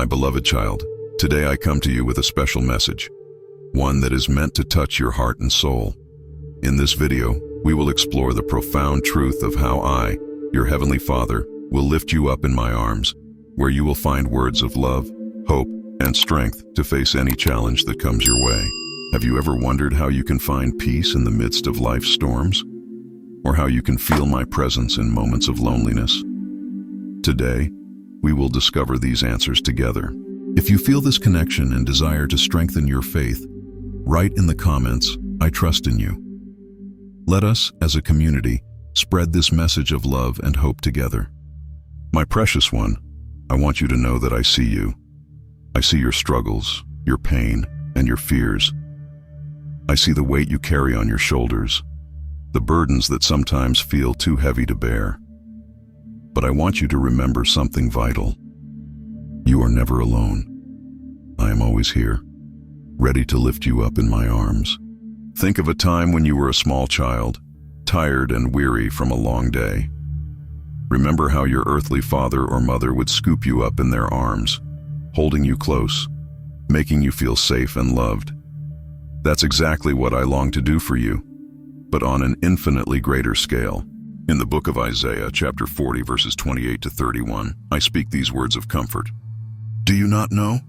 beloved child, today I come to you with a special message, one that is meant to touch your heart and soul. In this video, we will explore the profound truth of how I, your Heavenly Father, will lift you up in my arms, where you will find words of love, hope, and strength to face any challenge that comes your way. Have you ever wondered how you can find peace in the midst of life's storms? Or how you can feel my presence in moments of loneliness? Today, we will discover these answers together. If you feel this connection and desire to strengthen your faith, write in the comments, "I trust in you." Let us, as a community, spread this message of love and hope together. My precious one, I want you to know that I see you. I see your struggles, your pain, and your fears. I see the weight you carry on your shoulders, the burdens that sometimes feel too heavy to bear. But I want you to remember something vital. You are never alone. I am always here, ready to lift you up in my arms. Think of a time when you were a small child, tired and weary from a long day. Remember how your earthly father or mother would scoop you up in their arms, holding you close, making you feel safe and loved. That's exactly what I long to do for you, but on an infinitely greater scale. In the book of Isaiah, chapter 40, verses 28 to 31, I speak these words of comfort. Do you not know?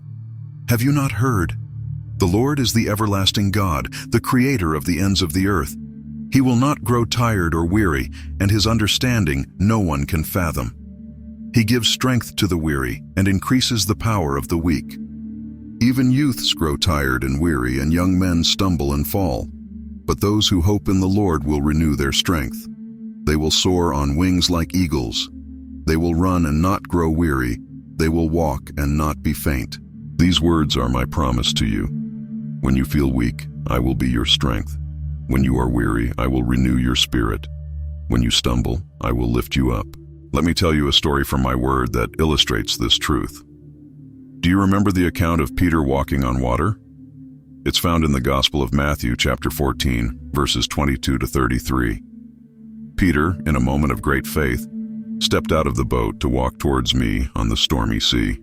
Have you not heard? The Lord is the everlasting God, the creator of the ends of the earth. He will not grow tired or weary, and his understanding no one can fathom. He gives strength to the weary and increases the power of the weak. Even youths grow tired and weary, and young men stumble and fall. But those who hope in the Lord will renew their strength. They will soar on wings like eagles. They will run and not grow weary. They will walk and not be faint. These words are my promise to you. When you feel weak, I will be your strength. When you are weary, I will renew your spirit. When you stumble, I will lift you up. Let me tell you a story from my word that illustrates this truth. Do you remember the account of Peter walking on water? It's found in the Gospel of Matthew, chapter 14, verses 22 to 33. Peter, in a moment of great faith, stepped out of the boat to walk towards me on the stormy sea.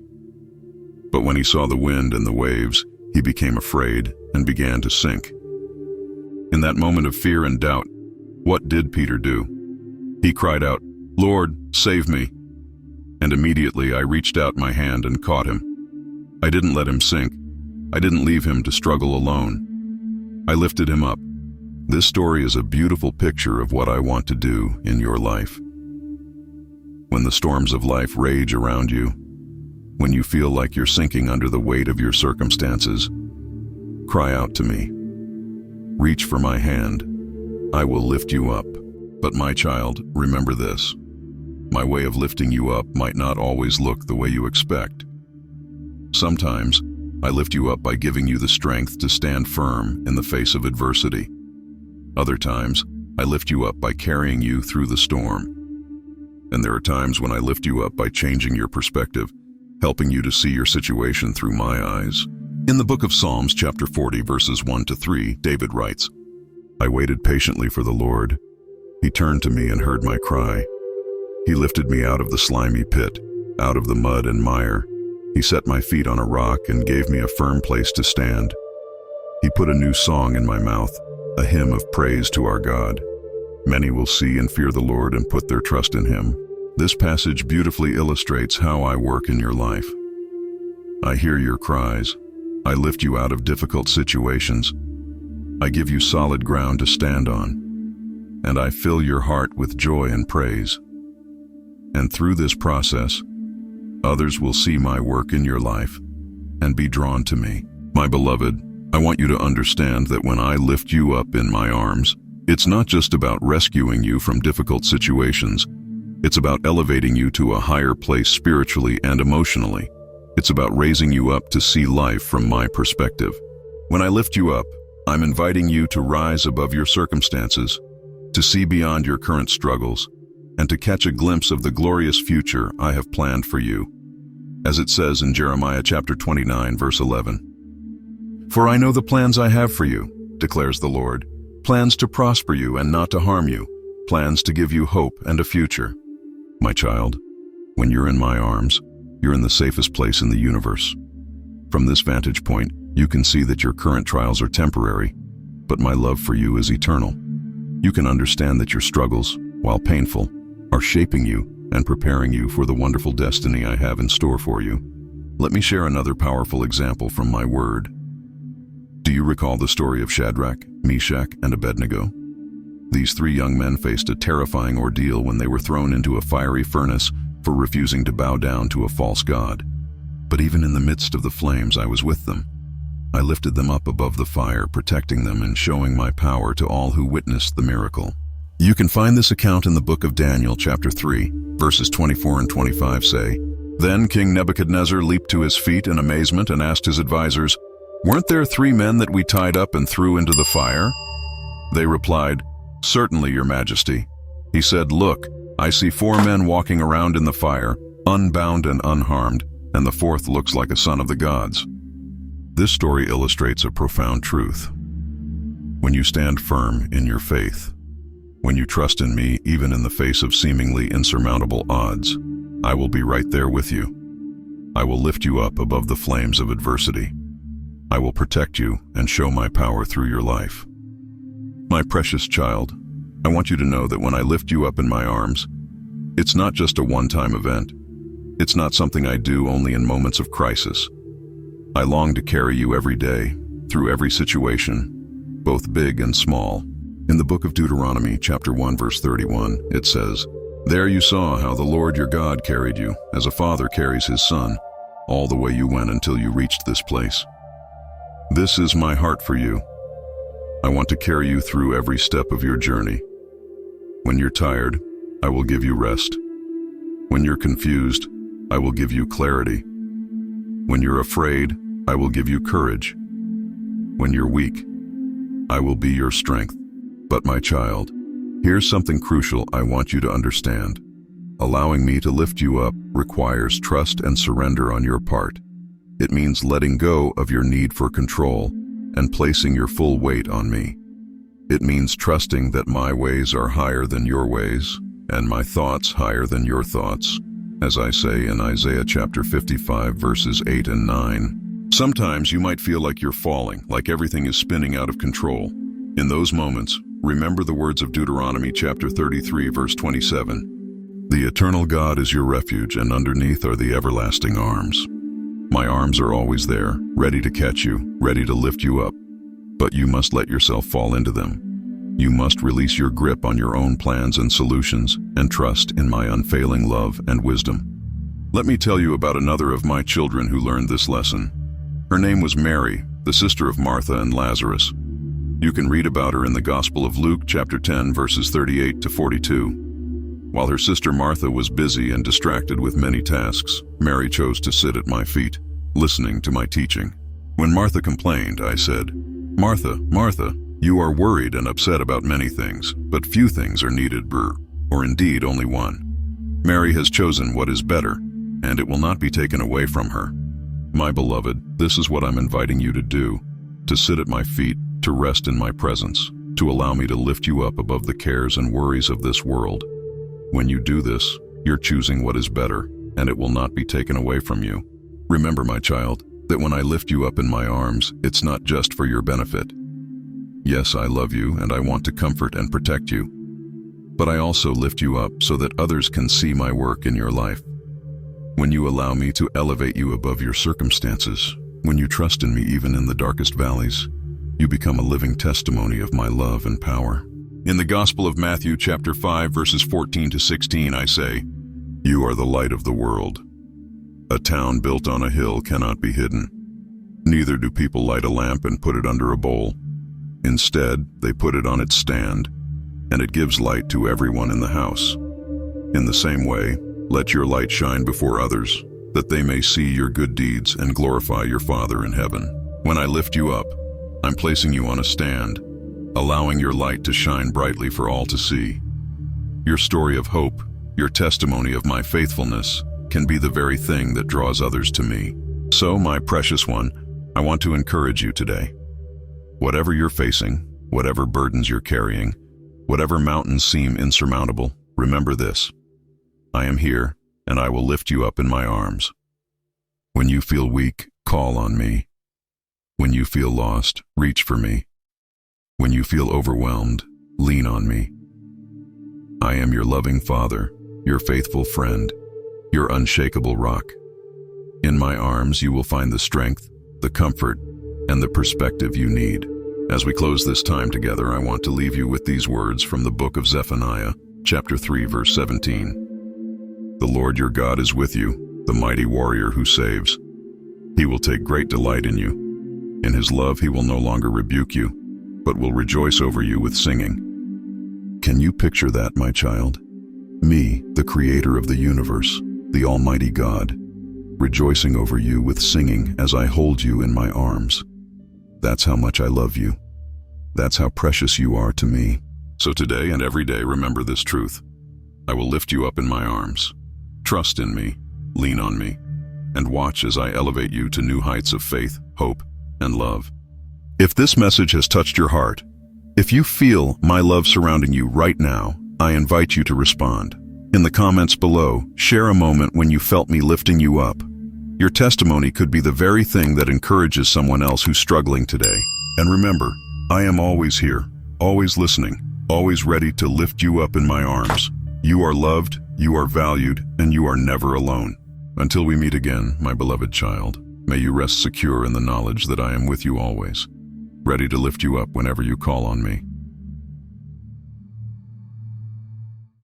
But when he saw the wind and the waves, he became afraid and began to sink. In that moment of fear and doubt, what did Peter do? He cried out, "Lord, save me!" And immediately I reached out my hand and caught him. I didn't let him sink. I didn't leave him to struggle alone. I lifted him up. This story is a beautiful picture of what I want to do in your life. When the storms of life rage around you, when you feel like you're sinking under the weight of your circumstances, cry out to me. Reach for my hand. I will lift you up. But my child, remember this. My way of lifting you up might not always look the way you expect. Sometimes, I lift you up by giving you the strength to stand firm in the face of adversity. Other times, I lift you up by carrying you through the storm. And there are times when I lift you up by changing your perspective, helping you to see your situation through my eyes. In the book of Psalms, chapter 40, verses 1 to 3, David writes, I waited patiently for the Lord. He turned to me and heard my cry. He lifted me out of the slimy pit, out of the mud and mire. He set my feet on a rock and gave me a firm place to stand. He put a new song in my mouth, a hymn of praise to our God. Many will see and fear the Lord and put their trust in him. This passage beautifully illustrates how I work in your life. I hear your cries. I lift you out of difficult situations. I give you solid ground to stand on. And I fill your heart with joy and praise. And through this process, others will see my work in your life and be drawn to me. My beloved, I want you to understand that when I lift you up in my arms, it's not just about rescuing you from difficult situations. It's about elevating you to a higher place spiritually and emotionally. It's about raising you up to see life from my perspective. When I lift you up, I'm inviting you to rise above your circumstances, to see beyond your current struggles, and to catch a glimpse of the glorious future I have planned for you. As it says in Jeremiah chapter 29, verse 11. For I know the plans I have for you, declares the Lord, plans to prosper you and not to harm you, plans to give you hope and a future. My child, when you're in my arms, you're in the safest place in the universe. From this vantage point, you can see that your current trials are temporary, but my love for you is eternal. You can understand that your struggles, while painful, are shaping you and preparing you for the wonderful destiny I have in store for you. Let me share another powerful example from my word. Do you recall the story of Shadrach, Meshach, and Abednego? These three young men faced a terrifying ordeal when they were thrown into a fiery furnace for refusing to bow down to a false god. But even in the midst of the flames, I was with them. I lifted them up above the fire, protecting them and showing my power to all who witnessed the miracle. You can find this account in the book of Daniel, chapter 3, verses 24 and 25 say, "Then King Nebuchadnezzar leaped to his feet in amazement and asked his advisors, 'Weren't there 3 men that we tied up and threw into the fire?' They replied, 'Certainly, your majesty.' He said, 'Look, I see 4 men walking around in the fire, unbound and unharmed, and the 4th looks like a son of the gods.'" This story illustrates a profound truth. When you stand firm in your faith, when you trust in me even in the face of seemingly insurmountable odds, I will be right there with you. I will lift you up above the flames of adversity. I will protect you and show my power through your life. My precious child, I want you to know that when I lift you up in my arms, it's not just a one-time event. It's not something I do only in moments of crisis. I long to carry you every day, through every situation, both big and small. In the book of Deuteronomy, chapter 1, verse 31, it says, "There you saw how the Lord your God carried you, as a father carries his son, all the way you went until you reached this place. This is my heart for you. I want to carry you through every step of your journey. When you're tired, I will give you rest. When you're confused, I will give you clarity. When you're afraid, I will give you courage. When you're weak, I will be your strength. But my child, here's something crucial I want you to understand. Allowing me to lift you up requires trust and surrender on your part. It means letting go of your need for control and placing your full weight on me. It means trusting that my ways are higher than your ways and my thoughts higher than your thoughts, as I say in Isaiah chapter 55, verses 8 and 9. Sometimes you might feel like you're falling, like everything is spinning out of control. In those moments, remember the words of Deuteronomy chapter 33, verse 27. "The eternal God is your refuge, and underneath are the everlasting arms." My arms are always there, ready to catch you, ready to lift you up. But you must let yourself fall into them. You must release your grip on your own plans and solutions and trust in my unfailing love and wisdom. Let me tell you about another of my children who learned this lesson. Her name was Mary, the sister of Martha and Lazarus. You can read about her in the Gospel of Luke, chapter 10, verses 38 to 42. While her sister Martha was busy and distracted with many tasks, Mary chose to sit at my feet, listening to my teaching. When Martha complained, I said, "Martha, Martha, you are worried and upset about many things, but few things are needed, or indeed only one. Mary has chosen what is better, and it will not be taken away from her." My beloved, this is what I'm inviting you to do, to sit at my feet, to rest in my presence, to allow me to lift you up above the cares and worries of this world. When you do this, you're choosing what is better, and it will not be taken away from you. Remember, my child, that when I lift you up in my arms, it's not just for your benefit. Yes, I love you and I want to comfort and protect you. But I also lift you up so that others can see my work in your life. When you allow me to elevate you above your circumstances, when you trust in me even in the darkest valleys, you become a living testimony of my love and power. In the Gospel of Matthew chapter 5, verses 14 to 16, I say, "You are the light of the world. A town built on a hill cannot be hidden. Neither do people light a lamp and put it under a bowl. Instead, they put it on its stand, and it gives light to everyone in the house. In the same way, let your light shine before others, that they may see your good deeds and glorify your Father in heaven." When I lift you up, I'm placing you on a stand, allowing your light to shine brightly for all to see. Your story of hope, your testimony of my faithfulness, can be the very thing that draws others to me. So, my precious one, I want to encourage you today. Whatever you're facing, whatever burdens you're carrying, whatever mountains seem insurmountable, remember this. I am here, and I will lift you up in my arms. When you feel weak, call on me. When you feel lost, reach for me. When you feel overwhelmed, lean on me. I am your loving Father, your faithful friend, your unshakable rock. In my arms you will find the strength, the comfort, and the perspective you need. As we close this time together, I want to leave you with these words from the book of Zephaniah, chapter 3, verse 17. The Lord your God is with you, the mighty warrior who saves. He will take great delight in you. In his love he will no longer rebuke you, but will rejoice over you with singing. Can you picture that, my child? Me, the creator of the universe, the Almighty God, rejoicing over you with singing as I hold you in my arms. That's how much I love you. That's how precious you are to me. So today and every day, remember this truth. I will lift you up in my arms. Trust in me, lean on me, and watch as I elevate you to new heights of faith, hope, and love. If this message has touched your heart, if you feel my love surrounding you right now, I invite you to respond. In the comments below, share a moment when you felt me lifting you up. Your testimony could be the very thing that encourages someone else who's struggling today. And remember, I am always here, always listening, always ready to lift you up in my arms. You are loved, you are valued, and you are never alone. Until we meet again, my beloved child, may you rest secure in the knowledge that I am with you always, ready to lift you up whenever you call on me.